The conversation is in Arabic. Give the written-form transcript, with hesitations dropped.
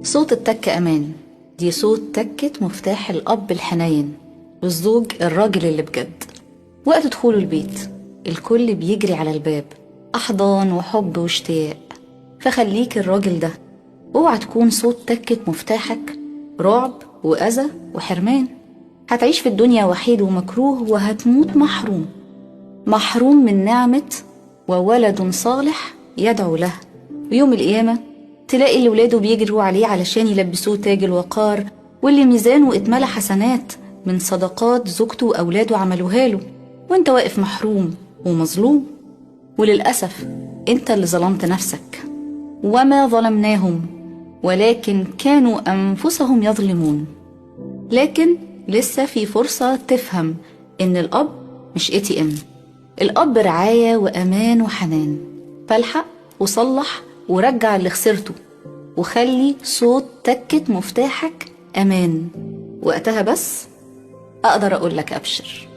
صوت التك أمان، دي صوت تكة مفتاح الأب الحنين والزوج الراجل اللي بجد. وقت دخوله البيت الكل بيجري على الباب، أحضان وحب واشتياق. فخليك الراجل ده، اوعى تكون صوت تكة مفتاحك رعب وأذى وحرمان. هتعيش في الدنيا وحيد ومكروه، وهتموت محروم، محروم من نعمة وولد صالح يدعو له. ويوم القيامة تلاقي اللي ولاده بيجروا عليه علشان يلبسوه تاج الوقار، واللي ميزانه اتملى حسنات من صدقات زوجته وأولاده عملوها له، وانت واقف محروم ومظلوم. وللأسف انت اللي ظلمت نفسك، وما ظلمناهم ولكن كانوا أنفسهم يظلمون. لكن لسه في فرصة تفهم إن الأب مش ATM، الأب رعاية وأمان وحنان. فالحق وصلح ورجع اللي خسرته، وخلي صوت تكة مفتاحك أمان. وقتها بس أقدر أقولك أبشر.